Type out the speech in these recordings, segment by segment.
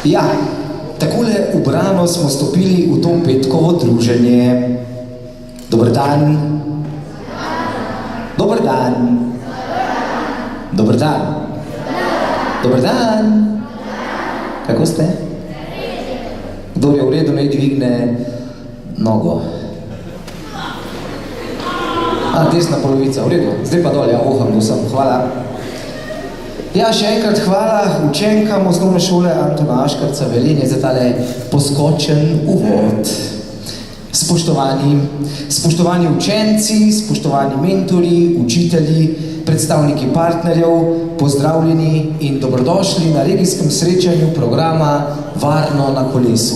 Ja, takole ubrano smo stopili v to petkovo druženje. Dober dan. Dober dan. Dober dan. Dober dan. Kako ste? Kdo je v redu, naj dvigne nogo. Desna polovica, v redu. Zdaj pa dol, ja, oham vsem. Hvala. Ja, še enkrat hvala učenkam osnovne šole Antona Aškarca Velenje za tale poskočen uvod. Spoštovani učenci, spoštovani mentori, učitelji, predstavniki partnerjev, pozdravljeni in dobrodošli na regijskem srečanju programa Varno na kolesu.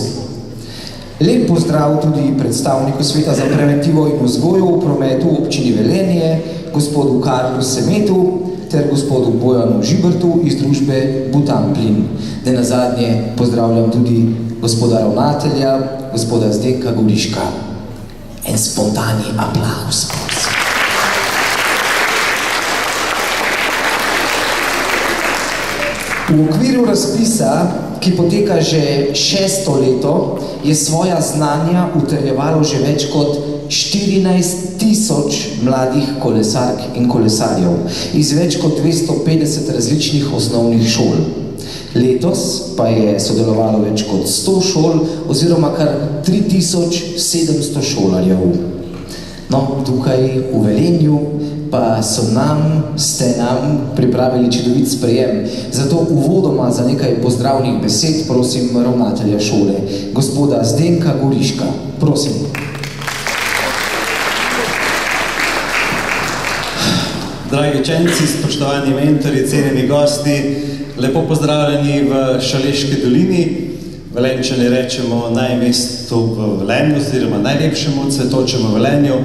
Lep pozdrav tudi predstavniku Sveta za preventivo in vzgojo v prometu v občini Velenje, gospodu Karlu Semetu ter gospodu Bojanu Žibertu iz družbe Butamplin. Nenazadnje pozdravljam tudi gospoda ravnatelja, gospoda Zdenka Goriška. En spontani aplauz. V okviru razpisa, ki poteka že 6. leto, je svoja znanja utrjevalo že več kot 14.000 mladih kolesark in kolesarjev iz več kot 250 različnih osnovnih šol. Letos pa je sodelovalo več kot 100 šol oziroma kar 3700 šolarjev. No, tukaj v Velenju pa ste nam pripravili čudovit sprejem. Zato uvodoma za nekaj pozdravnih besed prosim ravnatelja šole, gospoda Zdenka Goriška. Prosim. Dragi učenci, spoštovani mentori, cenjeni gosti, lepo pozdravljeni v Šaleški dolini. Velenjčani rečemo najmestu v Velenju, oziroma najlepšemu cvetočemu Velenju.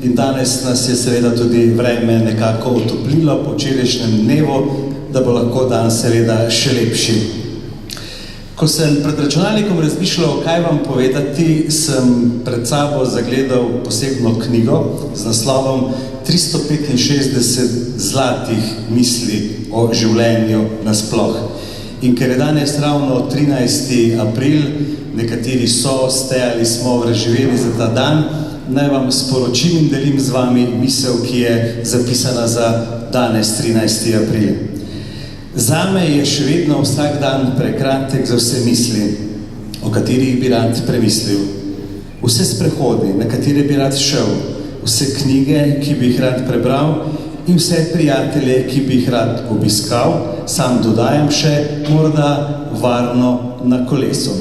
In danes nas je seveda tudi vreme nekako otoplilo po včerajšnjem dnevu, da bo lahko dan seveda še lepši. Ko sem pred računalnikom razmišljal, kaj vam povedati, sem pred sabo zagledal posebno knjigo z naslovom 365 zlatih misli o življenju nasploh. In ker je danes ravno 13. april, nekateri ste ali smo razživeli za ta dan, naj vam sporočim in delim z vami misel, ki je zapisana za danes 13. april. Zame je še vedno vsak dan prekratek za vse misli, o katerih bi rad premislil. Vse sprehodi, na katere bi rad šel, vse knjige, ki bi jih rad prebral in vse prijatelje, ki bi jih rad obiskal, sam dodajam še, morda varno na kolesu.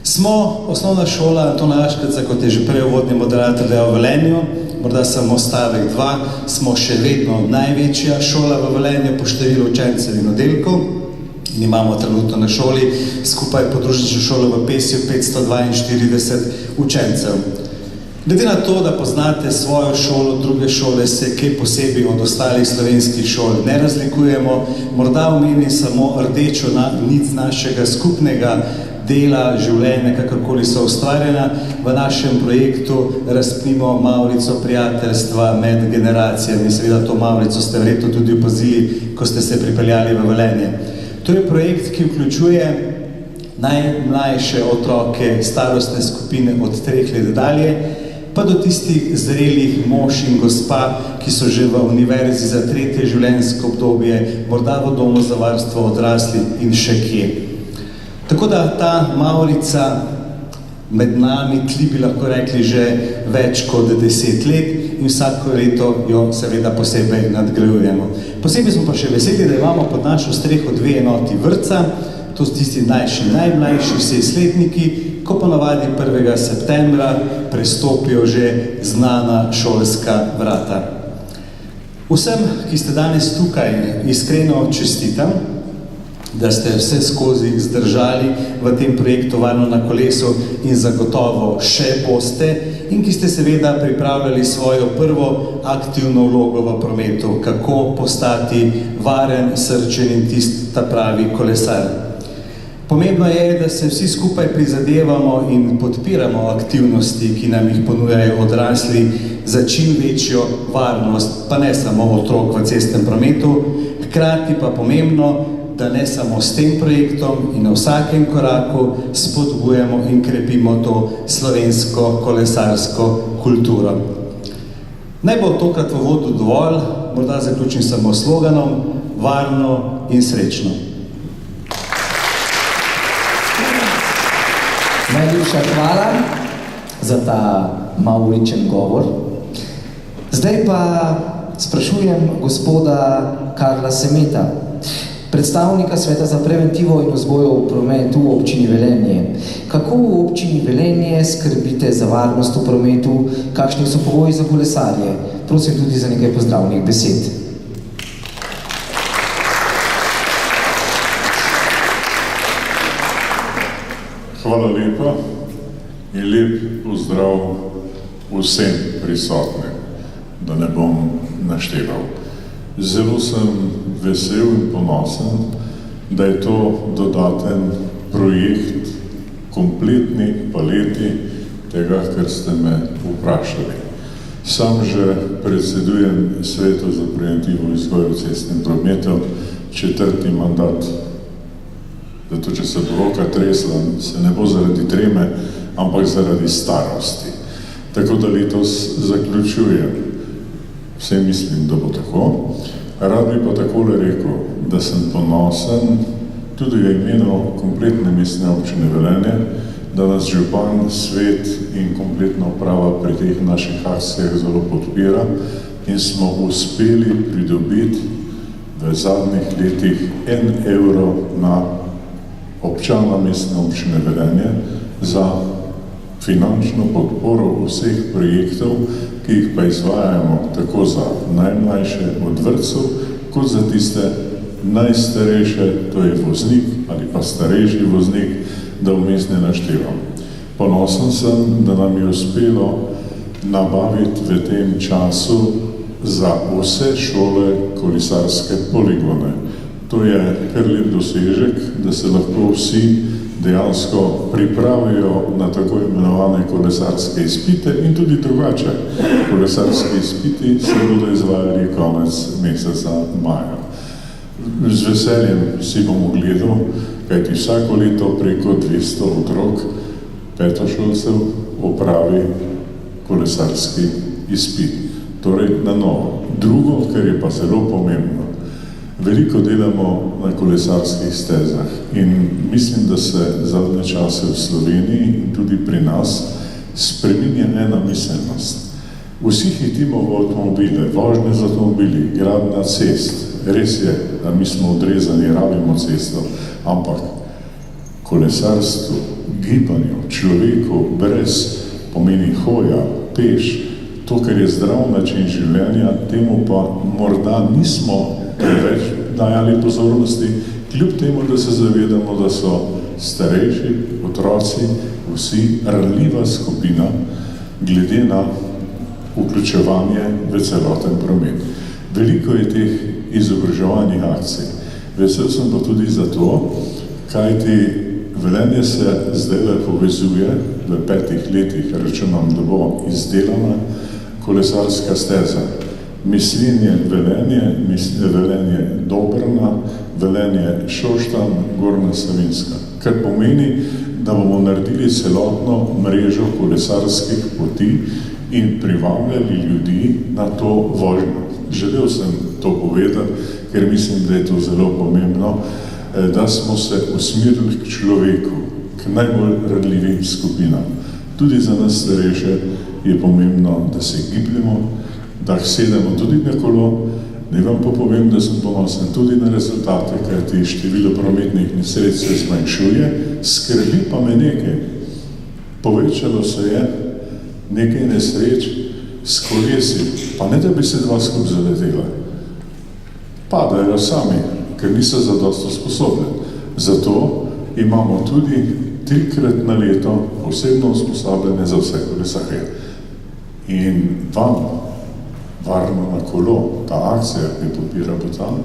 Smo osnovna šola Antona Aškarca, kot je že prej uvodni moderator dejal v Velenju, morda samo stavek 2, smo še vedno največja šola v Velenju po številu učencev in oddelkov. In imamo trenutno na šoli skupaj podružnično šolo v Pesju 542 učencev. Glede na to, da poznate svojo šolo, druge šole se kaj posebej od ostalih slovenskih šol ne razlikujemo, morda omenim samo rdečo nit našega skupnega dela, življenja, kakorkoli so ustvarjena. V našem projektu razpnimo mavrico prijateljstva med generacijami. Seveda to mavrico ste verjetno tudi opazili, ko ste se pripeljali v Velenje. To je projekt, ki vključuje najmlajše otroke starostne skupine od 3 let dalje, pa do tistih zrelih mož in gospa, ki so že v univerzi za 3. življenjsko obdobje, morda v domu za varstvo odraslih in še kje. Tako da ta mavrica med nami tli, bi lahko rekli, že več kot 10 let in vsako leto jo seveda posebej nadgrajujemo. Posebej smo pa še veseli, da imamo pod našo streho 2 enoti vrtca, to so tisti najmlajši 6-letniki, ko ponavadi 1. septembra prestopijo že znana šolska vrata. Vsem, ki ste danes tukaj, iskreno čestitam, da ste vse skozi zdržali v tem projektu Varno na kolesu in zagotovo še boste in ki ste seveda pripravljali svojo prvo aktivno vlogo v prometu, kako postati varen, srčen in ta pravi kolesar. Pomembno je, da se vsi skupaj prizadevamo in podpiramo aktivnosti, ki nam jih ponujajo odrasli za čim večjo varnost, pa ne samo otrok v cestnem prometu, hkrati pa pomembno, da ne samo s tem projektom in na vsakem koraku spodbujamo in krepimo to slovensko kolesarsko kulturo. Naj bo tokrat v uvodu dovolj, morda zaključim samo s sloganom: varno in srečno. Najlepša hvala za ta mavričen govor. Zdaj pa sprašujem gospoda Karla Semeta, predstavnika Sveta za preventivo in vzgojo v prometu v občini Velenje. Kako v občini Velenje skrbite za varnost v prometu? Kakšni so pogoji za kolesarje? Prosim tudi za nekaj pozdravnih besed. Hvala lepa in lep pozdrav vsem prisotnim, da ne bom našteval. Zelo sem vesel in ponosen, da je to dodaten projekt kompletni paleti tega, kar ste me vprašali. Sam že predsedujem Svetu za preventivo in vzgojo v cestnem prometu 4. mandat. Zato, če se bo roka tresla, se ne bo zaradi treme, ampak zaradi starosti. Tako da letos zaključujem. Vse mislim, da bo tako. Rad bi pa takole rekel, da sem ponosen tudi v imenu kompletne mestne občine Velenje, da nas župan, svet in kompletna uprava pri teh naših akcijah zelo podpira in smo uspeli pridobiti v zadnjih letih 1 evro na občana mestne občine Velenje za finančno podporo vseh projektov, ki jih pa izvajamo tako za najmlajše od vrtcev, kot za tiste najstarejše, to je voznik ali pa starejši voznik, da vmes ne naštevam. Ponosen sem, da nam je uspelo nabaviti v tem času za vse šole kolesarske poligone. To je kar lep dosežek, da se lahko vsi dejansko pripravijo na tako imenovane kolesarske izpite in tudi drugače. Kolesarske izpiti se bodo izvajali konec meseca maja. Z veseljem si bom ogledal, kajti vsako leto preko 200 otrok, petošolcev, opravi kolesarski izpit. Torej na novo. Drugo, kar je pa zelo pomembno, veliko delamo na kolesarskih stezah in mislim, da se zadnje čase v Sloveniji in tudi pri nas spreminja ena miselnost. Vsi hitimo v avtomobile, vožnje z avtomobili, gradnja cest. Res je, da mi smo odrezani, rabimo cesto, ampak kolesarstvo, gibanju, človeku brez pomeni hoja, peš, to, kar je zdrav način življenja, temu pa morda nismo preveč dajali pozornosti, kljub temu, da se zavedamo, da so starejši, otroci, vsi ranljiva skupina glede na vključevanje v celoten promet. Veliko je teh izobraževalnih akcij. Vesel sem pa tudi zato, kajti Velenje se zdaj povezuje, v 5 letih računam, da bo izdelana kolesarska steza. Mislinje Velenje, Velenje Dobrna, Velenje Šoštanj, Gornja Savinjska. Kar pomeni, da bomo naredili celotno mrežo kolesarskih poti in privabljali ljudi na to vožnjo. Želel sem to povedati, ker mislim, da je to zelo pomembno, da smo se usmerili k človeku, k najbolj ranljivim skupinam. Tudi za nas starejše je pomembno, da se gibljemo, da sedemo tudi na kolo. Naj vam pa povem, da sem ponosen tudi na rezultate, kajti število prometnih nesreč se zmanjšuje, skrbi pa me nekaj. Povečalo se je nekaj nesreč s kolesi, pa ne da bi se dva skupaj zaletela. Padajo sami, ker niso zadosti sposobni. Zato imamo tudi 3-krat na leto posebno usposabljanje za vse kolesarje. In vam, varno na kolo, ta akcija, ki podpira Butan,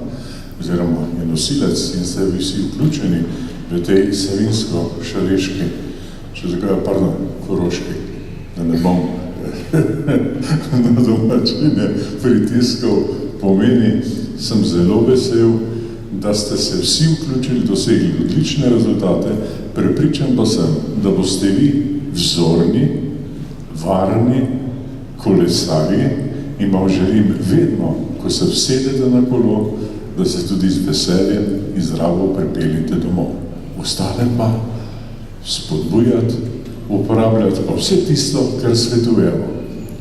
oziroma je nosilec in ste vsi vključeni v tej savinjsko-šaleški, koroški, da ne bom na domačine pritiskov, pomeni, sem zelo vesel, da ste se vsi vključili, dosegli odlične rezultate. Prepričan pa sem, da boste vi vzorni, varni kolesarji in vam želim vedno, ko se vsedete na kolo, da se tudi z veseljem in zdravo pripeljete domov. Ostale pa spodbujati, uporabljati pa vse tisto, kar svetujemo.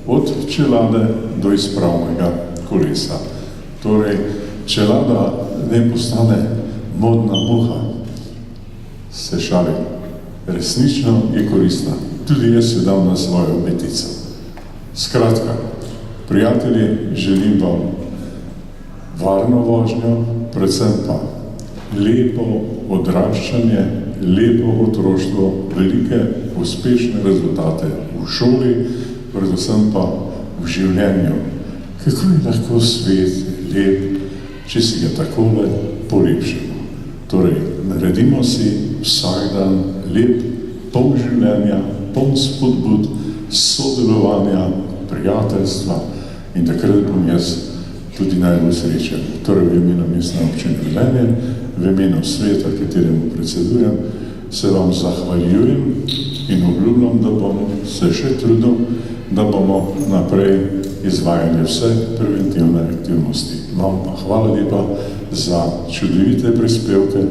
Od čelade do izpravnega kolesa. Torej, čelada ne postane modna muha. Se šalim. Resnično je koristna. Tudi jaz se dam na svojo metico. Skratka, prijatelji, želim vam varno vožnjo, predvsem pa lepo odraščanje, lepo otroštvo, velike uspešne rezultate v šoli, predvsem pa v življenju. Kako je lahko svet lep, če si ga takole polepšamo. Torej, naredimo si vsak dan lep, poln življenja, poln spodbud, sodelovanja, prijateljstva in takrat bom jaz tudi najbolj srečen. Torej, v imenu Mestne občine Velenje, v imenu sveta, kateremu predsedujem, se vam zahvaljujem in obljubljam, da bom se še trudil, da bomo naprej izvajali vse preventivne aktivnosti. Vam pa hvala lepa za čudovite prispevke,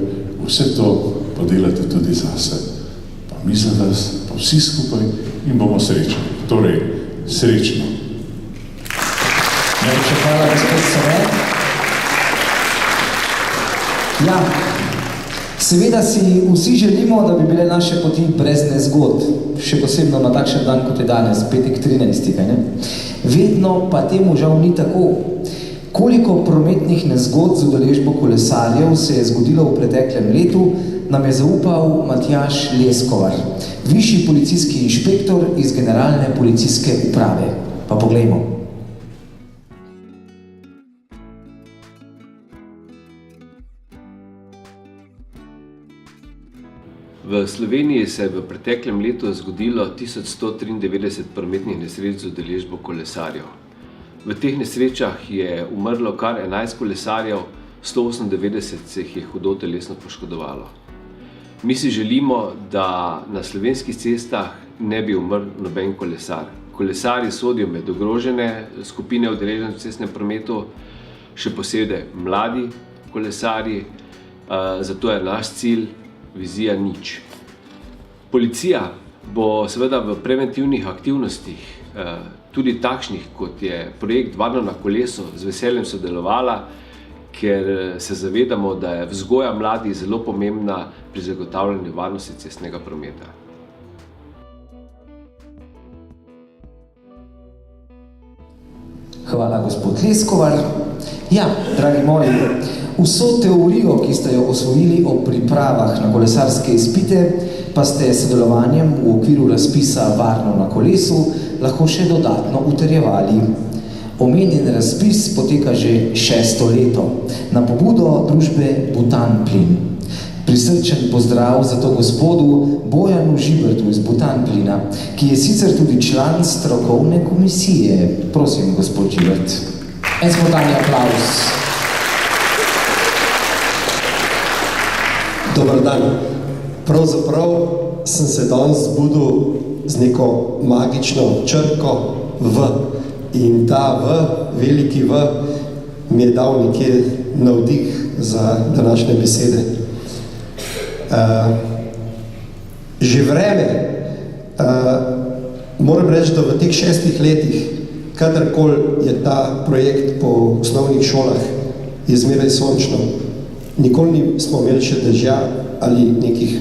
vse to pa delate tudi zase. Pa mi za vas, pa vsi skupaj in bomo srečni. Torej, srečno. Najlepša hvala, gospod Sove. Ja, seveda si vsi želimo, da bi bile naše poti brez nezgod, še posebno na takšen dan, kot je danes, petek 13. Ne? Vedno pa temu žal ni tako. Koliko prometnih nezgod z udeležbo kolesarjev se je zgodilo v preteklem letu, nam je zaupal Matjaž Leskovar, višji policijski inšpektor iz Generalne policijske uprave. Pa poglejmo. V Sloveniji se je v preteklem letu zgodilo 1193 prometnih nesreč z udeležbo kolesarjev. V teh nesrečah je umrlo kar 11 kolesarjev, 198 se jih je hudo telesno poškodovalo. Mi si želimo, da na slovenskih cestah ne bi umrl noben kolesar. Kolesarji sodijo med ogrožene skupine udeležencev v cestnem prometu, še posebej mladi kolesarji, zato je naš cilj vizija nič. Policija bo seveda v preventivnih aktivnostih, tudi takšnih, kot je projekt Varno na kolesu, z veseljem sodelovala, ker se zavedamo, da je vzgoja mladih zelo pomembna pri zagotavljanju varnosti cestnega prometa. Hvala, gospod Leskovar. Ja, dragi moji, vso teorijo, ki ste jo osvojili o pripravah na kolesarske izpite, pa ste s sodelovanjem v okviru razpisa Varno na kolesu lahko še dodatno utrjevali. Omenjen razpis poteka že 6. leto na pobudo družbe Butanplin. Prisrčen pozdrav za to gospodu Bojanu Žibertu iz Butanplina, ki je sicer tudi član strokovne komisije. Prosim, gospod Žibert. En spontani aplauz. Dobar dan. Pravzaprav sem se danes zbudil z neko magično črko V. In ta V, veliki V, mi je dal nekje navdih za današnje besede. Že vreme, moram reči, da v teh 6 letih, kadarkoli je ta projekt po osnovnih šolah, je zmeraj sončno. Nikoli nismo imeli še dežja ali nekih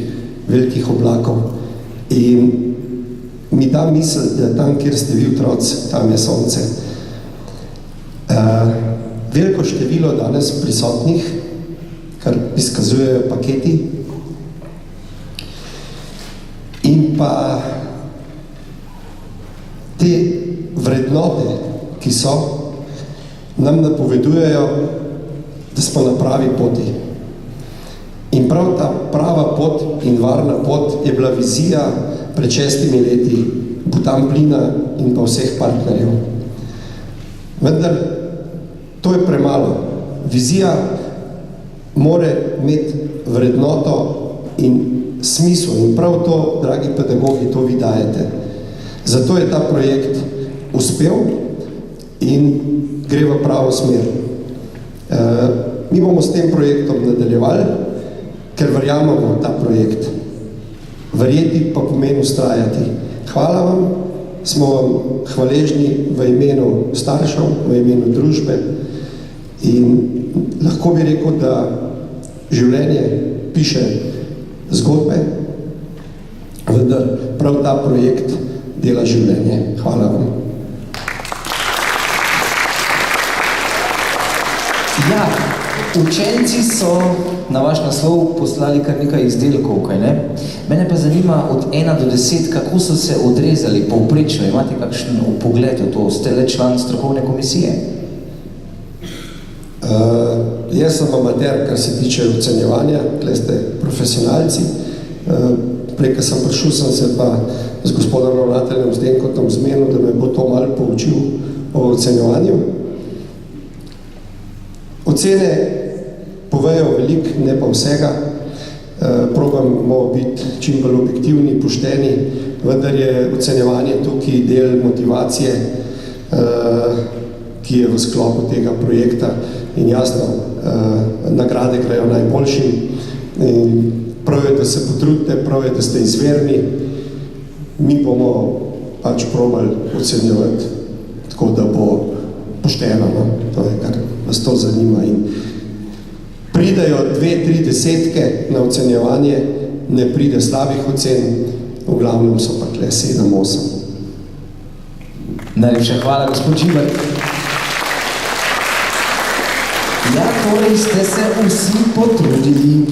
velikih oblakov. In mi da misel, da tam, kjer ste vi otroci, tam je sonce. Veliko število danes prisotnih, kar izkazujejo paketi, in pa te vrednote, ki so, nam napovedujejo, da smo na pravi poti. In prav ta prava pot in varna pot je bila vizija pred 6 leti Butanplina in pa vseh partnerjev. Vendar to je premalo. Vizija mora imeti vrednoto in smisel. In prav to, dragi pedagogi, to vi dajete. Zato je ta projekt uspel in gre v pravo smer. Mi bomo s tem projektom nadaljevali, ker verjamemo v ta projekt. Verjeti pa pomeni ustrajati. Hvala vam, smo vam hvaležni v imenu staršev, v imenu družbe in lahko bi rekel, da življenje piše zgodbe, vendar prav ta projekt dela življenje. Hvala vam. Ja, učenci so na vaš naslov poslali kar nekaj izdelkov, kaj ne? Mene pa zanima od 1 do 10, kako so se odrezali povprečno. Imate kakšen pogled v to? Ste le član strokovne komisije? Jaz sem amater, kar se tiče ocenjevanja, tukaj ste profesionalci. Prej, ko sem prišel, sem se pa z gospodom ravnateljem Zdenkotom zmenil, da me bo to malo poučil o ocenjevanju. Ocene povejo veliko, ne pa vsega. Probamo biti čim bolj objektivni, pošteni, vendar je ocenjevanje tukaj del motivacije, ki je v sklopu tega projekta. In jasno, nagrade grejo najboljšim. Prav je, da se potrudite, prav je, da ste izverni. Mi bomo pač probali ocenjevati tako, da bo pošteno. No? To je, kar vas to zanima. In pridejo 2-3 desetke na ocenjevanje, ne pride slabih ocen, v glavnem so pa tle 7-8. Najlepša hvala, gospod Čiber. Ja, torej ste se vsi potrudili.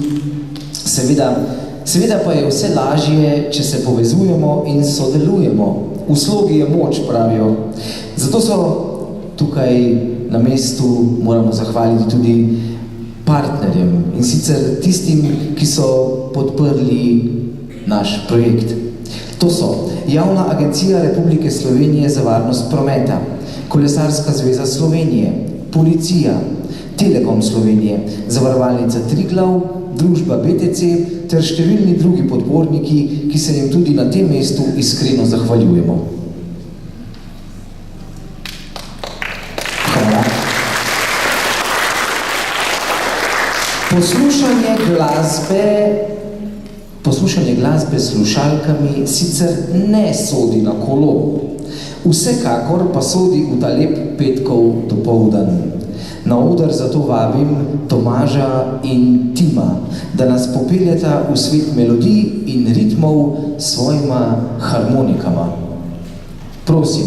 Seveda pa je vse lažje, če se povezujemo in sodelujemo. V slogi je moč, pravijo. Zato so tukaj na mestu moramo zahvaliti tudi partnerjem in sicer tistim, ki so podprli naš projekt. To so Javna agencija Republike Slovenije za varnost prometa, Kolesarska zveza Slovenije, Policija, Telekom Slovenije, Zavarovalnica Triglav, družba BTC ter številni drugi podporniki, ki se jim tudi na tem mestu iskreno zahvaljujemo. Hvala. Poslušanje glasbe s slušalkami sicer ne sodi na kolo. Vsekakor pa sodi v ta lep petkov dopoldan. Na oder zato vabim Tomaža in Tima, da nas popeljeta v svet melodij in ritmov s svojima harmonikama. Prosim.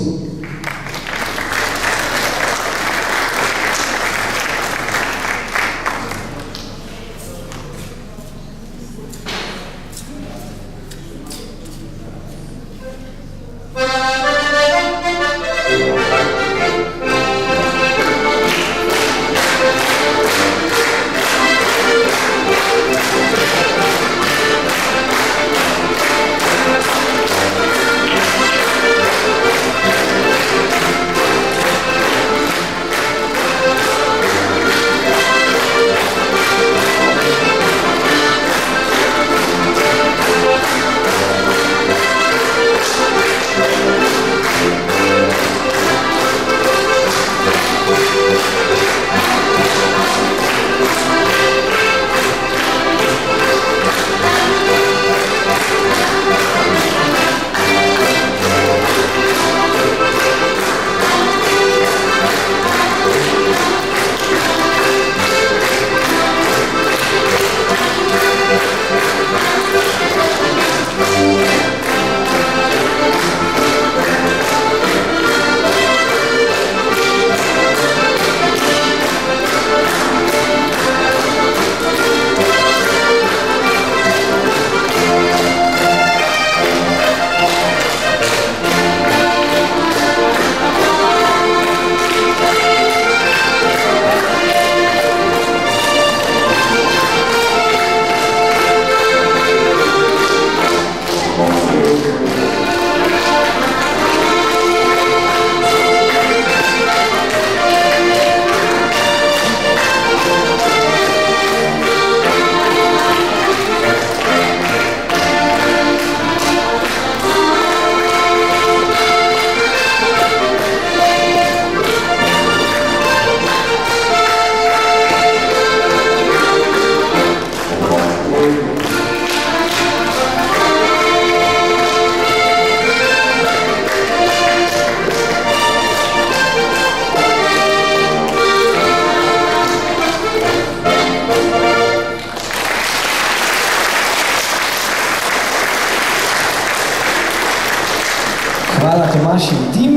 Tomaž in tim.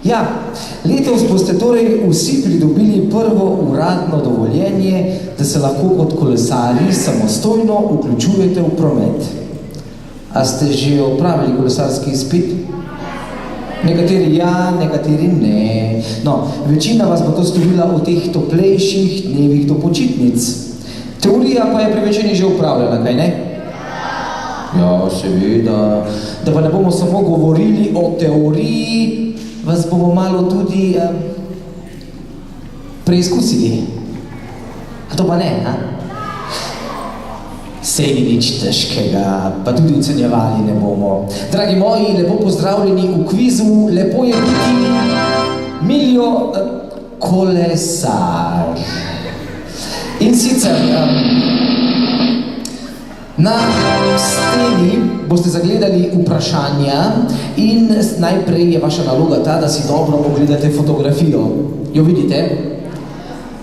Ja, letos boste torej vsi pridobili prvo uradno dovoljenje, da se lahko kot kolesarji samostojno vključujete v promet. A ste že opravili kolesarski izpit? Nekateri ja, nekateri ne. No, večina vas bo to storila v teh toplejših dnevih do počitnic. Teorija pa je pri večini že upravljena, kaj ne? Ja, seveda. Da pa ne bomo samo govorili o teoriji, vas bomo malo tudi preizkusili. A to pa ne, ha? Sej ni nič težkega, pa tudi ocenjevali ne bomo. Dragi moji, lepo pozdravljeni v kvizu, lepo je biti Miljo kolesar. In sicer na steni boste zagledali vprašanja in najprej je vaša naloga ta, da si dobro pogledate fotografijo. Jo vidite?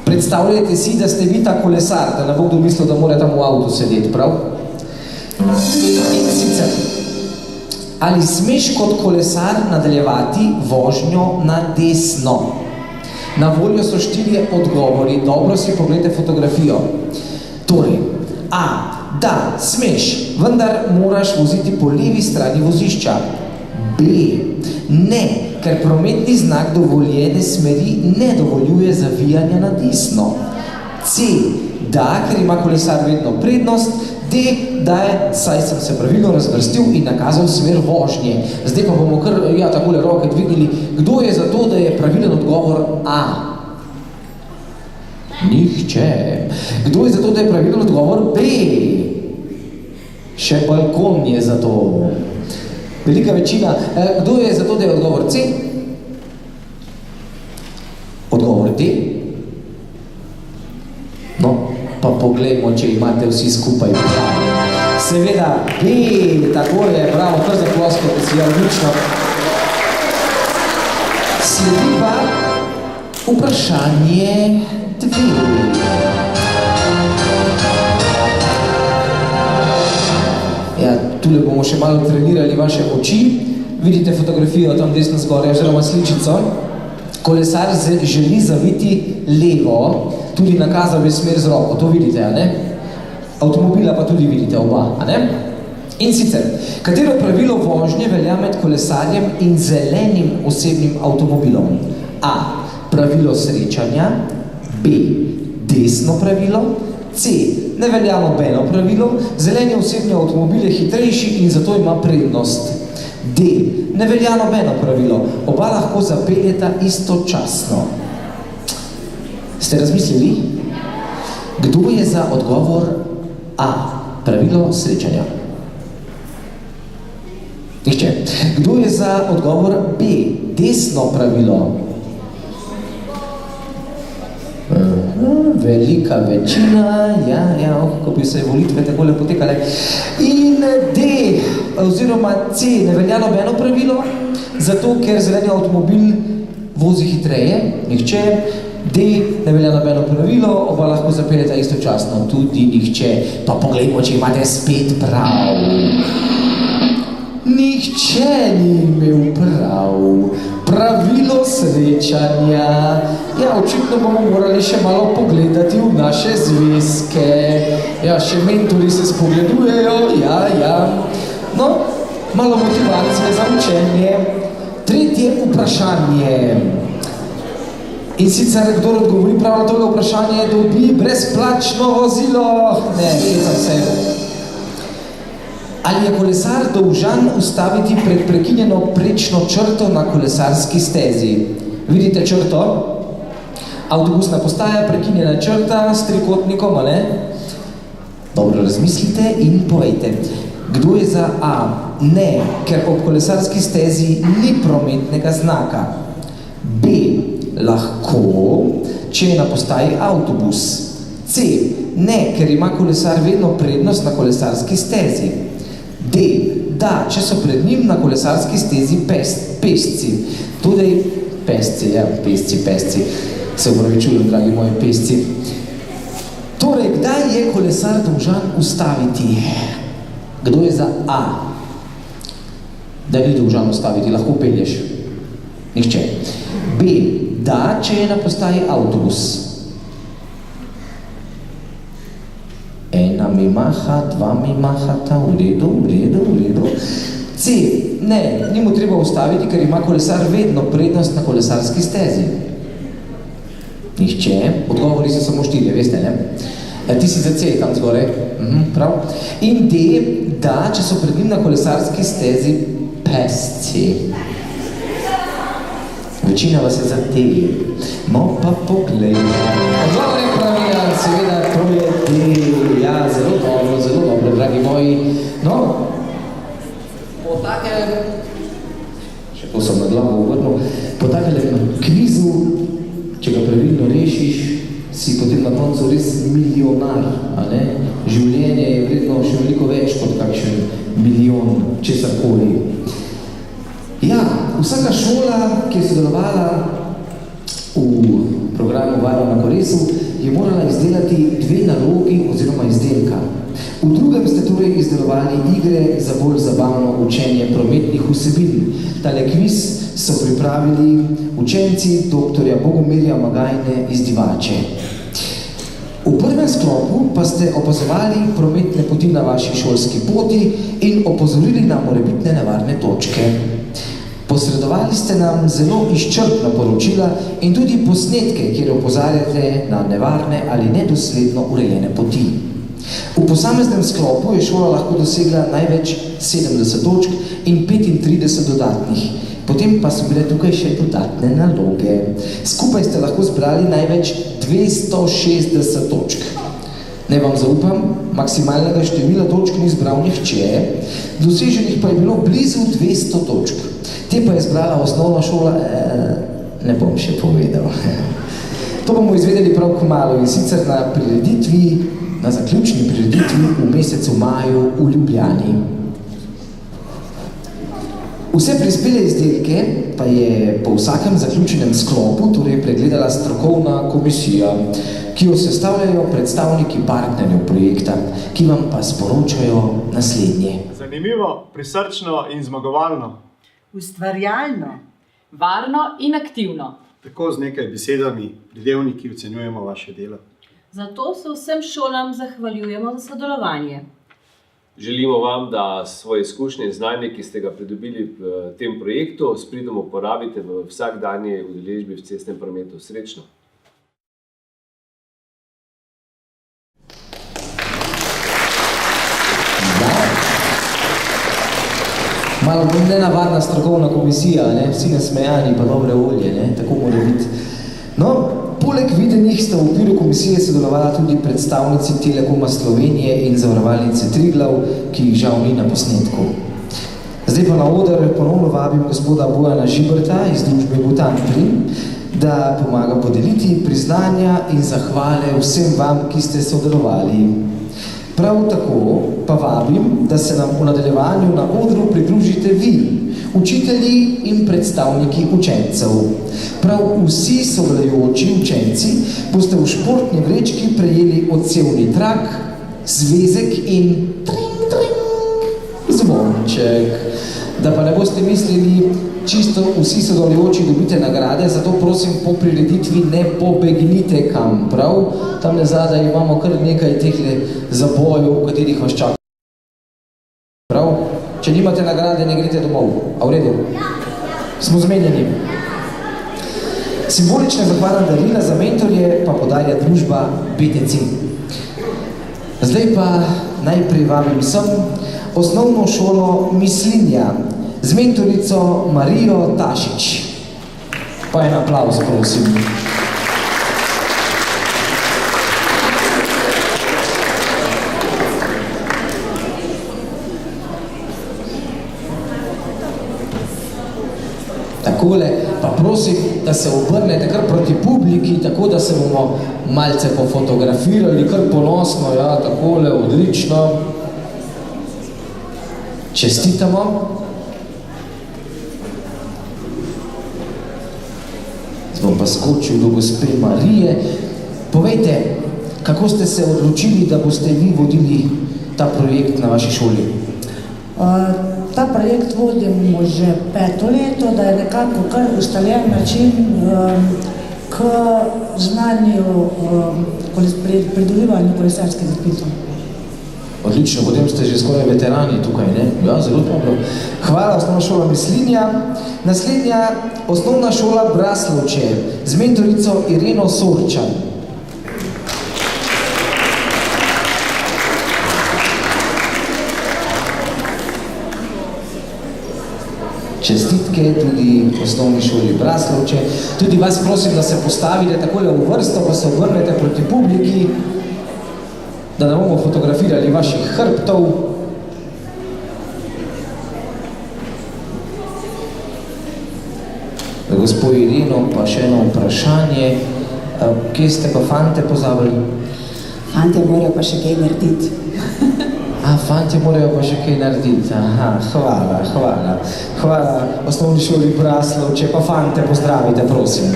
Predstavljajte si, da ste vi ta kolesar, da ne bo kdo mislil, da mora tam v avtu sedeti, prav? In sicer, ali smeš kot kolesar nadaljevati vožnjo na desno? Na voljo so 4 odgovori, dobro si pogledajte fotografijo. Torej, A. Da, smeš, vendar moraš voziti po levi strani vozišča. B. Ne, ker prometni znak dovoljene smeri ne dovoljuje zavijanja na desno. C. Da, ker ima kolesar vedno prednost. D. Da je, saj sem se pravilno razvrstil in nakazal smer vožnje. Zdaj pa bomo kar, ja, takole roke dvignili. Kdo je za to, da je pravilen odgovor A? Nihče. Kdo je za to, da je pravilen odgovor B? Še balkon je za to. Velika večina. Kdo je za to, da je odgovor C? Odgovor D? No, pa poglejmo, če imate vsi skupaj prav. Seveda B, tako je, bravo, kar za plosko, da si je odlično. Sledi pa vprašanje 2. Ja, tule bomo še malo trenirali vaše oči. Vidite fotografijo tam desno zgoraj, oziroma sličico. Kolesar želi zaviti levo, tudi nakazal je smer z roko, to vidite, a ne? Avtomobila pa tudi vidite oba, a ne? In sicer, katero pravilo vožnje velja med kolesarjem in zelenim osebnim avtomobilom? A. Pravilo srečanja. B. Desno pravilo. C. Ne velja nobeno pravilo, zeleni osebni avtomobil je hitrejši in zato ima prednost. D. Ne velja nobeno pravilo, oba lahko zapeljeta istočasno. Ste razmislili? Kdo je za odgovor A? Pravilo srečanja. Nihče. Kdo je za odgovor B? Desno pravilo. Velika večina, ja, kako bi se volitve takole potekale. In D, oziroma C, ne velja nobeno pravilo, zato ker zeleni avtomobil vozi hitreje, nihče. D, ne velja nobeno pravilo, oba lahko zapeljeta istočasno, tudi nihče. Pa poglejmo, če imate spet prav. Nihče ni imel prav. Pravilo srečanja. Ja, očitno bomo morali še malo pogledati v naše zvezke. Ja, še mentori se spogledujejo, ja. No, malo motivacije za učenje. 3. vprašanje. In sicer, kdo odgovori prav na tole vprašanje, dobi brezplačno vozilo. Ne, kjecam se. Ali je kolesar dolžan ustaviti pred prekinjeno prečno črto na kolesarski stezi? Vidite črto? Avtobusna postaja, prekinjena črta s trikotnikom, a ne? Dobro razmislite in povejte. Kdo je za A? Ne, ker ob kolesarski stezi ni prometnega znaka. B. Lahko, če je na postaji avtobus. C. Ne, ker ima kolesar vedno prednost na kolesarski stezi. D. Da, če so pred njim na kolesarski stezi pešci. Tudi pešci, ja, pešci. Se upravičujem, dragi moji pešci. Torej, kdaj je kolesar dolžan ustaviti? Kdo je za A? Da ni dolžan ustaviti, lahko pelješ. Nihče. B. Da, če je na postaji avtobus. Ena mi maha, dva mi mahata, v redu. C. Ne, ni mu treba ustaviti, ker ima kolesar vedno prednost na kolesarski stezi. Nihče. Odgovori so samo 4, veste, ne? Ti si za C tam zgore. Prav. In D. Da, če so pred njim na kolesarski stezi pesci. Večina vas je za D. No pa poglej. Odgovor je pravilen, seveda, to je D. Ja, zelo dobro, dragi moji. No, po takem, še to sem na glavo uvrnil, po takem kvizu, če ga pravilno rešiš, si potem na koncu res milijonar, a ne? Življenje je vredno še veliko več kot kakšen milijon česarkoli. Ja, vsaka šola, ki je sodelovala v programu Varno na kolesu, je morala izdelati 2 nalogi oziroma izdelka. V drugem ste torej izdelovali igre za bolj zabavno učenje prometnih vsebin. Tale kviz so pripravili učenci dr. Bogomirja Magajne iz Divače. V prvem sklopu pa ste opazovali prometne poti na vaši šolski poti in opozorili na morebitne nevarne točke. Posredovali ste nam zelo izčrpna poročila in tudi posnetke, kjer opozarjate na nevarne ali nedosledno urejene poti. V posameznem sklopu je šola lahko dosegla največ 70 točk in 35 dodatnih. Potem pa so bile tukaj še dodatne naloge. Skupaj ste lahko zbrali največ 260 točk. Ne vam zaupam, maksimalnega števila točk ni zbral nihče, doseženih pa je bilo blizu 200 točk. Te pa je zbrala osnovna šola, ne bom še povedal. To bomo izvedeli prav kmalu in sicer na zaključni prireditvi v mesecu maju v Ljubljani. Vse prispele izdelke pa je po vsakem zaključenem sklopu torej pregledala strokovna komisija, ki jo sestavljajo predstavniki partnerjev projekta, ki vam pa sporočajo naslednje. Zanimivo, prisrčno in zmagovalno. Ustvarjalno. Varno in aktivno. Tako z nekaj besedami pridevniki ocenjujemo vaše delo. Zato se vsem šolam zahvaljujemo za sodelovanje. Želimo vam, da svoje izkušnje in znanje, ki ste ga pridobili v tem projektu, s pridom uporabite v vsakdanji udeležbi v cestnem prometu. Srečno! Malo nenavadna strokovna komisija, ne? Vsi nasmejani pa dobre volje, ne? Tako mora biti. No, poleg videnih sta v okviru komisije sodelovala tudi predstavnici Telekoma Slovenije in zavarovalnice Triglav, ki jih žal ni na posnetku. Zdaj pa na oder ponovno vabim gospoda Bojana Žiberta iz družbe Butan Prim, da pomaga podeliti priznanja in zahvale vsem vam, ki ste sodelovali. Prav tako pa vabim, da se nam v nadaljevanju na odru pridružite vi, učitelji in predstavniki učencev. Prav vsi sodelujoči učenci boste v športni vrečki prejeli odsevni trak, zvezek in zvonček. Da pa ne boste mislili, čisto vsi sodelujoči dobite nagrade, zato prosim po prireditvi ne pobegnite kam, prav? Tam zadaj imamo kar nekaj tehle zabojev, v katerih vas čaka. Prav? Če nimate nagrade, ne greste domov. A v redu? Smo zmenjeni. Simbolične zahvalna darila za mentorje pa podarja družba BTC. Zdaj pa najprej vabim sem osnovno šolo Mislinja z mentorico Marijo Tašič. Pa en aplavz, prosim. Takole, pa prosim, da se obrnete kar proti publiki, tako da se bomo malce pofotografirali, kar ponosno, ja, takole, odlično. Čestitamo. Zdaj bom pa skočil do gospe Marije. Povejte, kako ste se odločili, da boste vi vodili ta projekt na vaši šoli? Ta projekt vodimo že 5. leto, da je nekako kar ustaljen način k znanju pridobivanju kolesarskih izpitov. Odlično, potem ste že skoraj veterani tukaj, ne? Ja, zelo dobro. Hvala, osnovna šola Mislinja. Naslednja osnovna šola Braslovče z mentorico Ireno Sorčan. Čestitke tudi osnovni šoli Braslovče. Tudi vas prosim, da se postavite takole v vrsto, pa se obrnete proti publiki, da ne bomo fotografirali vaših hrbtov. Gospod Irino, pa še eno vprašanje. Kje ste pa fante pozabili? Fantje morajo pa še kaj narediti. Fantje morajo pa še kaj narediti. Aha, hvala. Hvala osnovni šoli Braslovče, pa fante pozdravite, prosim.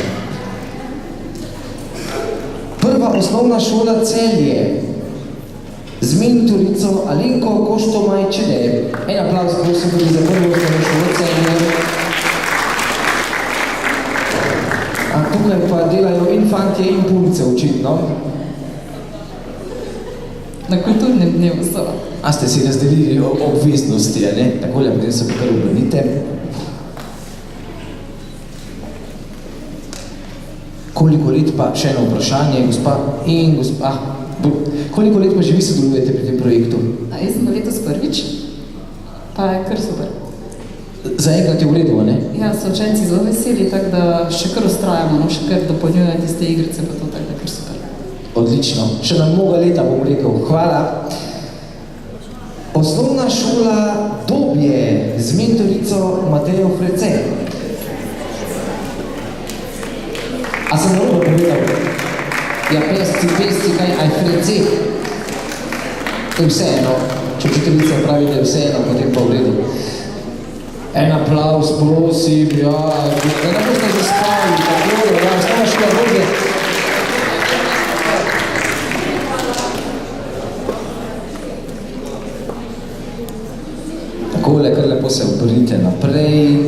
Prva osnovna šola Celje z mentorico Alenko Koštomaj-Čede. En aplavz, prosim, tudi za prvo osnovno šolo Celje. Tukaj pa delajo in fantje in punce, očitno. Na kulturnem dnevu so. Ste si razdelili obveznosti, ne? Takole, potem se pa kar obrnite. Koliko let pa, še eno vprašanje, gospa in gospa, koliko let pa že vi sodelujete pri tem projektu? Jaz sem letos prvič, pa je kar super. Zaenkrat je v redu, ne? Ja, so učenci zelo veseli, tako da še kar ustrajamo, še kar dopolnjujejo tiste igrice, pa to tako da kar super. Odlično. Še na mnoga leta bom rekel. Hvala. Osnovna šola Dobje z mentorico Matejo Frece. Sem narobe povedal? Ja, pesci, kaj, aj Frece. To je vseeno. Če učiteljica pravi, da je vseeno, potem pa v redu. En aplavz, prosim, ja. Da ne boste že spali, tako, ja, osnovna šola Dobje. Takole, kar lepo se obrnite naprej.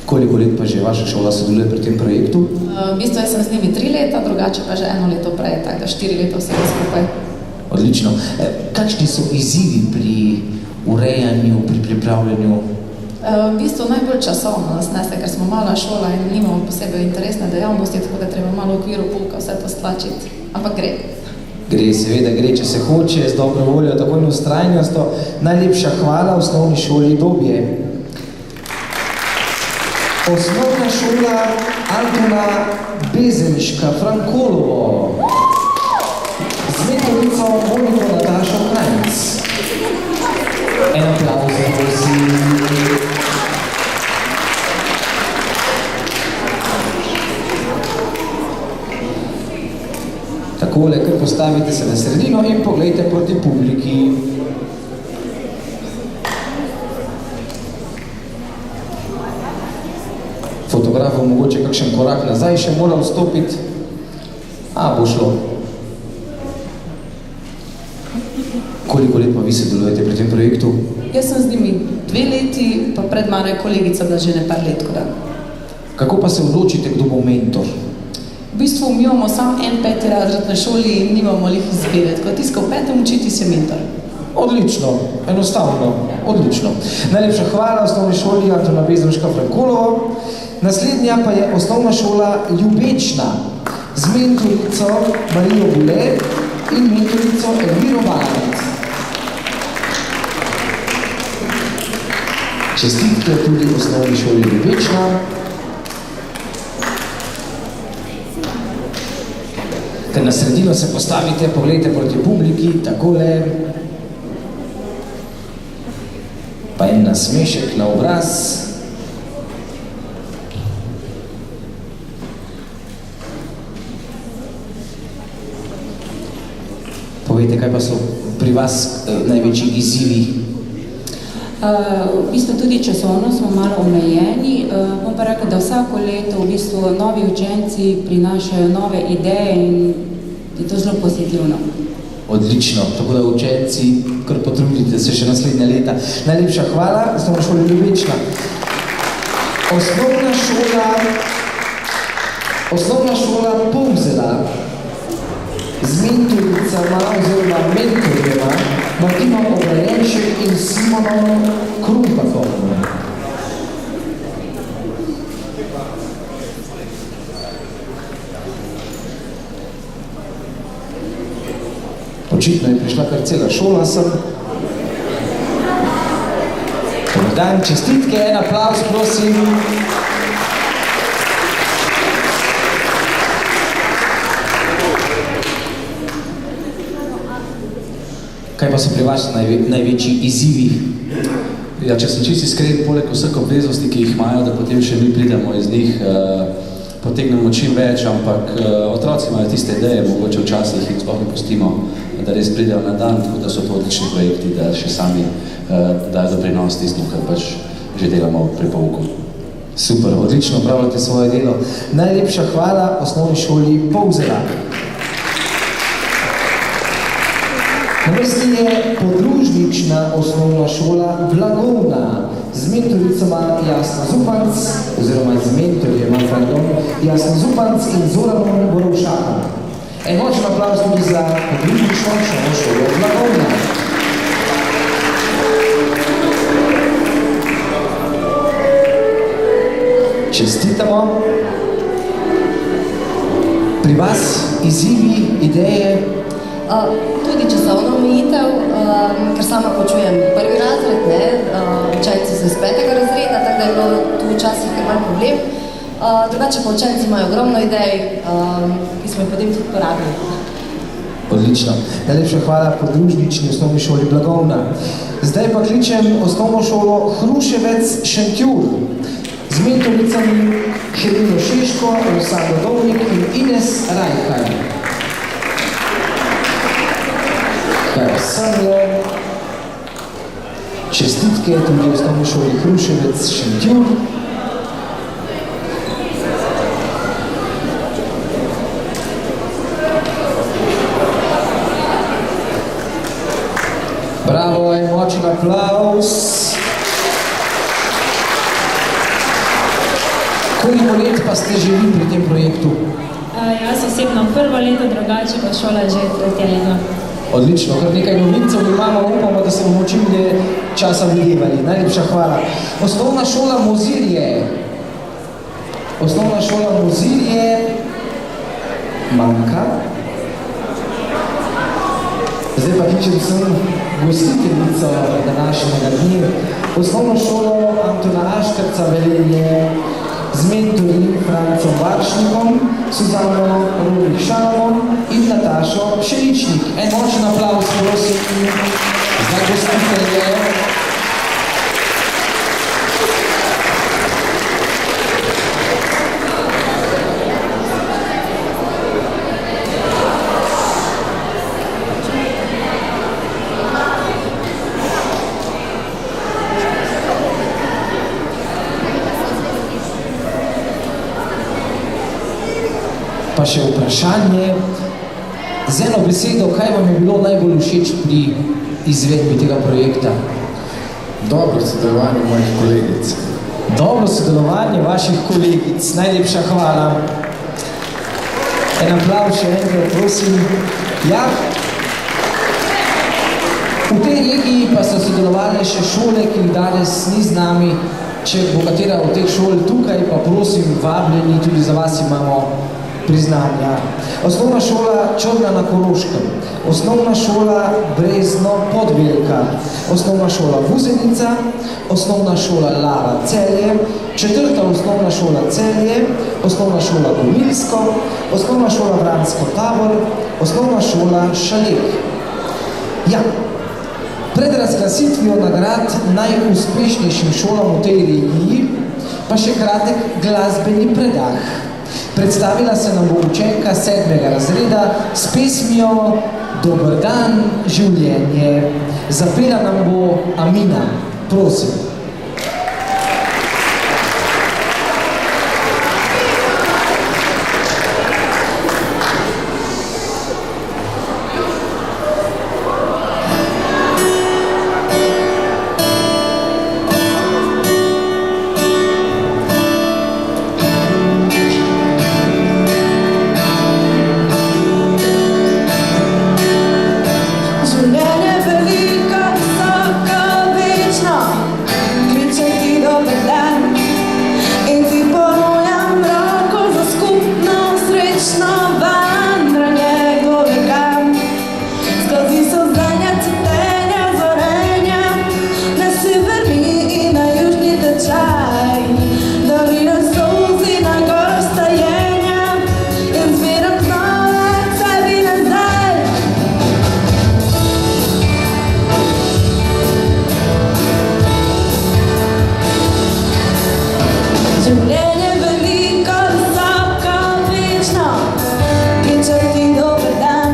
Koliko let pa že vaša šola sodeluje pri tem projektu? V bistvu jaz sem z njimi 3 leta, drugače pa že 1 leto prej, tako da 4 leta vsega skupaj. Odlično. Kakšni so izzivi pri urejanju, pri pripravljanju? V bistvu najbolj časovno nas nese, ker smo mala šola in nimamo posebej interesne dejavnosti, tako da treba malo v okviru pouka vse to stlačiti. Ampak gre. Gre, seveda gre, če se hoče, z dobro voljo, tako in vztrajnostjo. Najlepša hvala osnovni šoli Dobje. Osnovna šola Antona Bezenška, Frankolovo. Z mentorico Moniko Natašo Krajnc. En aplavz, prosim. Takole, kar postavite se na sredino in pogledajte proti publiki. Fotografov mogoče kakšen korak nazaj še mora vstopiti. Bo šlo. Koliko let pa vi sodelujete pri tem projektu? Jaz sem z njimi 2 leti, pa pred mano je kolegica bila že nekaj let. Kako pa se odločite, kdo bo mentor? V bistvu mi imamo samo en 5. razred na šoli in nimamo lih izbire. Tako tiska v 5. učiti se mentor. Odlično, enostavno, odlično. Najlepša hvala osnovni šoli Antona Bezenška, Frankolovo. Naslednja pa je osnovna šola Ljubečna z mentorico Marijo Bule in mentorico Elviro Valanec. Čestitke tudi osnovni šoli Ljubečna. Ker na sredino se postavite, pogledajte proti publiki, takole. Pa en nasmešek na obraz. Povejte, kaj pa so pri vas največji izzivi? V bistvu tudi časovno smo malo omejeni, bom pa rekla, da vsako leto v bistvu novi učenci prinašajo nove ideje in je to zelo pozitivno. Odlično, tako da učenci, kar potrudite se še naslednja leta. Najlepša hvala, osnovna šola Ljubečna. Osnovna šola Polzela z mentoricama oziroma mentorjema Martinom Obrajenšek in Simonom Krumpakom. Očitno je prišla kar cela šola sem. Dobar dan, čestitke, en aplavz, prosim. Kaj pa so pri vas največji izzivi? Ja, če sem čisto iskren, poleg vseh obveznosti, ki jih imajo, da potem še mi pridemo iz njih, potegnemo čim več, ampak otroci imajo tiste ideje, mogoče včasih jih sploh ne pustimo, da res pridejo na dan, tako da so to odlični projekti, da še sami dajo doprinos tistim, kar pač že delamo pri pouku. Super, odlično upravljate svoje delo. Najlepša hvala osnovni šoli Polzela. Na vrsti je podružnična osnovna šola Blagovna z mentoricama Jasna Zupanc, oziroma z mentorjema, Jasna Zupanc in Zoranom Borovšakom. En močen aplavz tudi za podružnično osnovno šolo Blagovna. Čestitamo. Pri vas izzivi, ideje? Tudi časovno omejitev, ker sama poučujem prvi razred, učenci so iz 5. razreda, tako da je bilo tu včasih kar malo problem. Drugače pa učenci imajo ogromno idej, ki smo jih potem tudi porabili. Odlično. Najlepša hvala podružnični osnovni šoli Blagovna. Zdaj pa kličem osnovno šolo Hruševec Šentjur z mentoricami Helino Šeško, Rosando Dovnik in Ines Rajhaj. Semle. Čestitke tudi osnovni šoli Hruševec Šentjur. Bravo, en močen aplavz. Koliko let pa ste že vi pri tem projektu? Jaz osebno prvo leto, drugače pa šola že 3. leto. Odlično, kar nekaj novincev imamo, upamo, da se bomo čim dlje časa videvali. Najlepša hvala. Osnovna šola Mozirje. Osnovna šola Mozirje manjka. Zdaj pa kličem sem gostiteljico današnjega dni. Osnovno šolo Antona Aškarca Velenje z mentorji Francom Varšnikom, Suzano Rubik-Šalomom in Natašo Šeličnik. En močen aplavz, prosim, za gostitelje. Pa še vprašanje, z eno besedo, kaj vam je bilo najbolj všeč pri izvedbi tega projekta? Dobro sodelovanje mojih kolegic. Dobro sodelovanje vaših kolegic, najlepša hvala. En aplavz še enkrat, prosim. Ja, v tej regiji pa so sodelovali še šole, ki jih danes ni z nami. Če bo katera od teh šol tukaj, pa prosim, vabljeni, tudi za vas imamo priznanja. Osnovna šola Črna na Koroškem, osnovna šola Brezno Podvelka, osnovna šola Vuzenica, osnovna šola Lava Celje, 4. osnovna šola Celje, osnovna šola Gomilsko, osnovna šola Vransko Tabor, osnovna šola Šalek. Ja, pred razglasitvijo nagrad najuspešnejšim šolam v tej regiji pa še kratek glasbeni predah. Predstavila se nam bo učenka 7. razreda s pesmijo Dober dan, življenje. Zapela nam bo Amina. Prosim. Življenje veliko, visoko, večno, kličem ti dober dan in ti ponujam roko za skupno srečno vandranje gorikam. Skozi solzenja, cvetenja, zorenja, na severni in na južni tečaj, dolina solzi na goro stajenja in zbieram znova sebi nazaj. Življenje veliko, visoko, večno, kličem ti dober dan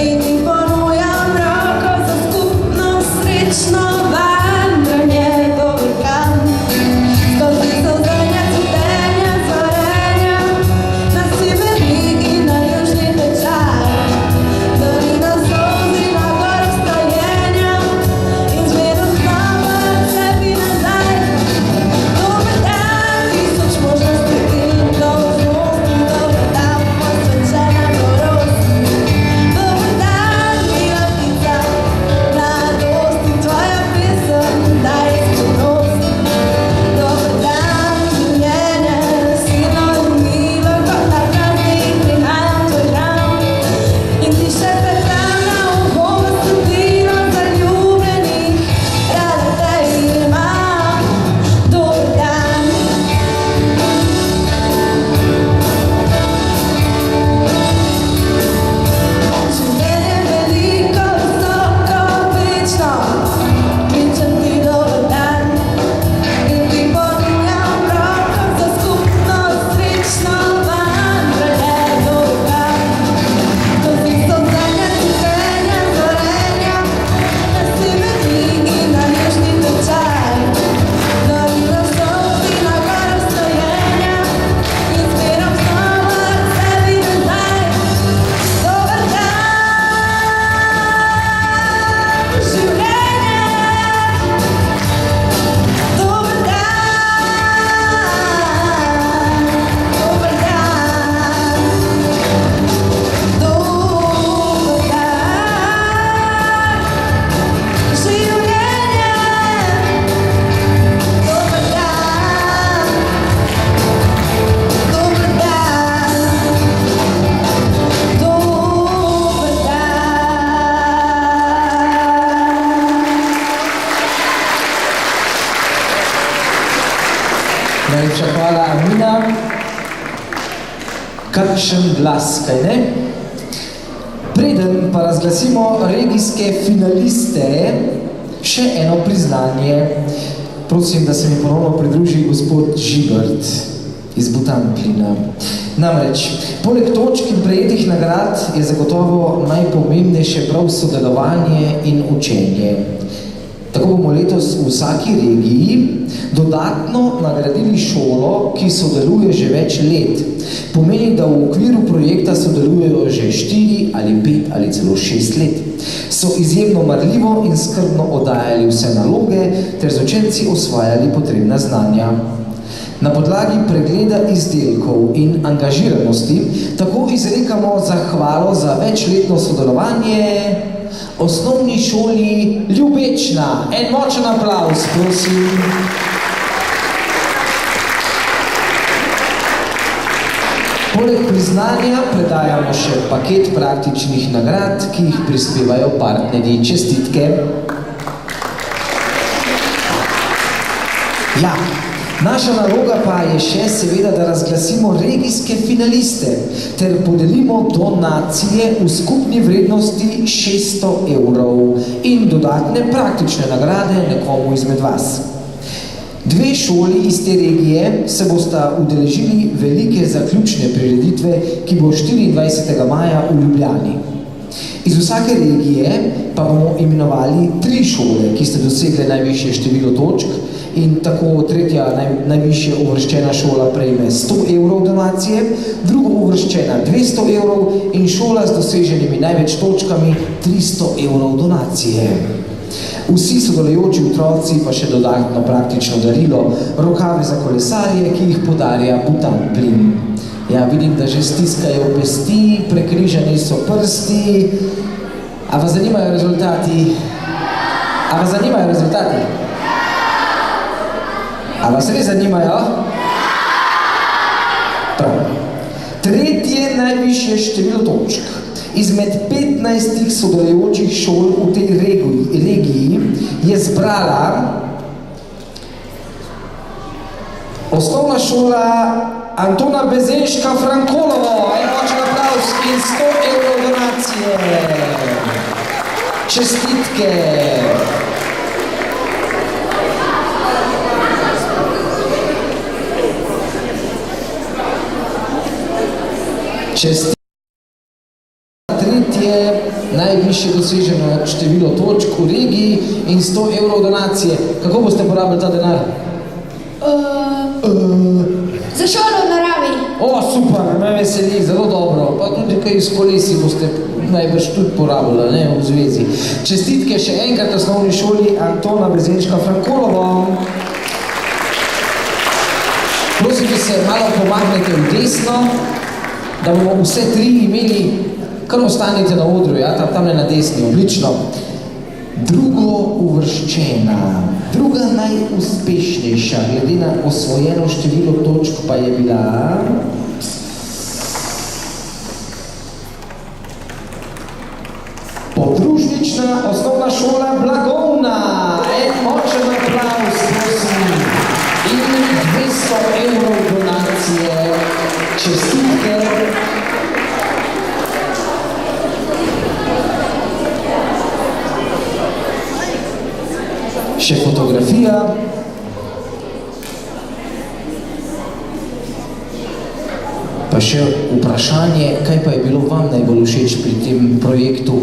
in ti ponujam roko za skupno srečno vandranje gorikam. Skozi solzenja, cvetenja, zorenja, na severni in na južni tečaj, dolina solzi na goro stajenja in zbieram znova sebi nazaj. Dober dan, tisoč možnosti in dolžnosti, dober dan, posvečena norost. Dober dan, mila ptica, mladost in tvoja pesem daje skrivnost. Dober dan, življenje, silno in milo, kot na praznik prihajam v tvoj hram in ti še petam na uho besedilo zaljubljenih, rada te imam. Dober dan. Življenje veliko, visoko, večno, kličem ti dober dan in ti ponujam roko za skupno srečno vandranje gorikam. Skozi solzenja, cvetenja, zorenja, na severni in na južni tečaj, dolina solzi na goro stajenja in zbieram znova sebi nazaj. Dober dan, življenje, dober dan, dober dan, dober dan, življenje, dober dan, dober dan, dober Najlepša hvala, Amina. Kakšen glas, kaj ne? Preden pa razglasimo regijske finaliste, še eno priznanje. Prosim, da se mi ponovno pridruži gospod Žibert iz Butanklina. Namreč, poleg točk in prejetih nagrad je zagotovo najpomembnejše prav sodelovanje in učenje. Tako bomo letos v vsaki regiji dodatno nagradili šolo, ki sodeluje že več let. Pomeni, da v okviru projekta sodelujejo že 4 ali 5 ali celo 6 let. So izjemno marljivo in skrbno oddajali vse naloge ter z učenci osvajali potrebna znanja. Na podlagi pregleda izdelkov in angažiranosti tako izrekamo zahvalo za večletno sodelovanje Osnovni šoli Ljubečna. En močen aplavz, prosim. Poleg priznanja predajamo še paket praktičnih nagrad, ki jih prispevajo partnerji. Čestitke. Ja, naša naloga pa je še seveda, da razglasimo regijske finaliste ter podelimo donacije v skupni vrednosti 600 evrov in dodatne praktične nagrade nekomu izmed vas. 2 šoli iz te regije se bosta udeležili velike zaključne prireditve, ki bo 24. maja v Ljubljani. Iz vsake regije pa bomo imenovali 3 šole, ki ste dosegle najvišje število točk in tako tretja najvišje uvrščena šola prejme 100 evrov donacije, drugo uvrščena 200 evrov in šola z doseženimi največ točkami 300 evrov donacije. Vsi sodelujoči otroci pa še dodatno praktično darilo, rokave za kolesarje, ki jih podarja Butan Plin. Ja, vidim, da že stiskajo pesti, prekrižani so prsti. A vas zanimajo rezultati? A vas zanimajo rezultati? A vas res zanimajo? Prav. Tretje najvišje število točk izmed 15 sodelujočih šol v tej regiji je zbrala osnovna šola Antona Bezenška Frankolovo. En močen aplavz in 100 evrov donacije. Čestitke. Čestitke. Tretje najvišje doseženo število točk v regiji in 100 evrov donacije. Kako boste porabili ta denar? Za šolo v naravi. O, super, me veseli, zelo dobro. Pa tudi kaj iz kolesi boste najbrž tudi porabili, ne, v zvezi. Čestitke še enkrat osnovni šoli Antona Bezenška Frankolovo. Prosim, da se malo pomagnete v desno, da bomo vse 3 imeli. Kar ostanite na odru, ja, tamle na desni, odlično. Drugo uvrščena, druga najuspešnejša, glede na osvojeno število točk pa je bila podružnična osnovna šola Blagovna. En močen aplavz, prosim. In 200 evrov donacije. Čestitke. Še fotografija. Pa še vprašanje, kaj pa je bilo vam najbolj všeč pri tem projektu?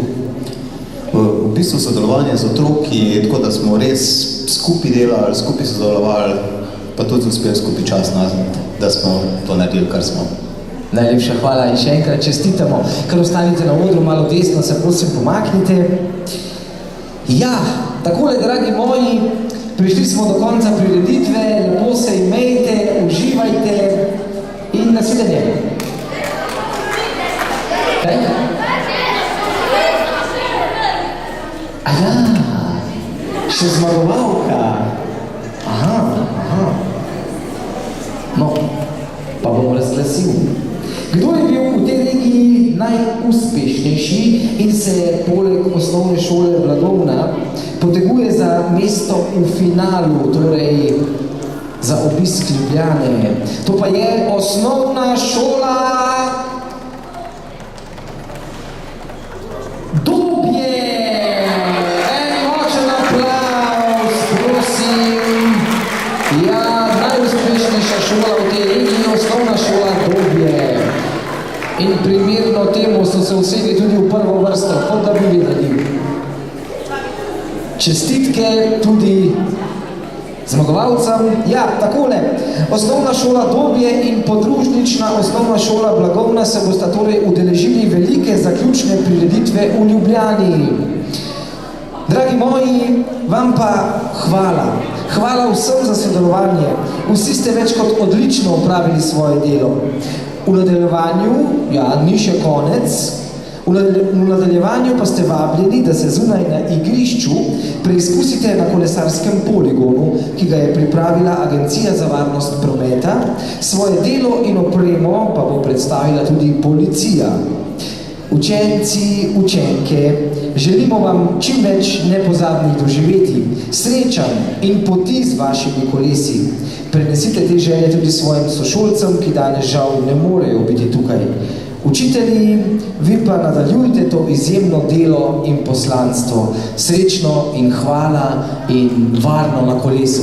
V bistvu sodelovanje z otroki, tako da smo res skupaj delali, skupaj sodelovali, pa tudi uspeli skupaj čas nazad, da smo to naredili, kar smo. Najlepša hvala in še enkrat čestitamo. Kar ostanite na odru, malo desno se prosim pomaknite. Ja, takole, dragi moji, prišli smo do konca prireditve, lepo se imejte, uživajte in nasvidenje. Kaj? Aja, še zmagovalka. Aha. No, pa bom razglasil. Kdo je bil v tej regiji najuspešnejši in se poleg osnovne šole Blagovna poteguje za mesto v finalu, torej za obisk Ljubljane? To pa je osnovna šola Dobje. En močen aplavz, prosim. Ja, najuspešnejša šola v tej regiji, osnovna šola Dobje. In primerno temu so se usedli tudi v prvo vrsto, kot da bi vedeli. Čestitke tudi zmagovalcem. Ja, takole, osnovna šola Dobje in podružnična osnovna šola Blagovna se bosta torej udeležili velike zaključne prireditve v Ljubljani. Dragi moji, vam pa hvala. Hvala vsem za sodelovanje. Vsi ste več kot odlično opravili svoje delo. V nadaljevanju, ja, ni še konec, v nadaljevanju pa ste vabljeni, da se zunaj na igrišču preizkusite na kolesarskem poligonu, ki ga je pripravila Agencija za varnost prometa, svoje delo in opremo pa bo predstavila tudi policija. Učenci, učenke, želimo vam čim več nepozabnih doživeti, srečanj in poti z vašimi kolesi. Prenesite te želje tudi svojim sošolcem, ki danes žal ne morejo biti tukaj. Učitelji, vi pa nadaljujte to izjemno delo in poslanstvo. Srečno in hvala in varno na kolesu.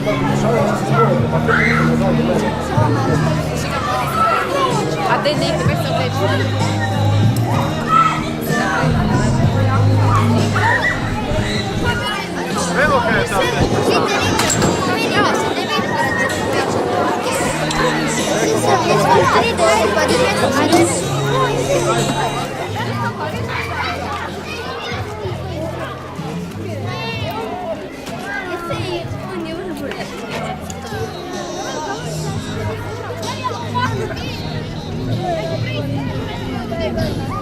A te nekaj, kaj se vleče? Evo kaj je tam. Thank you.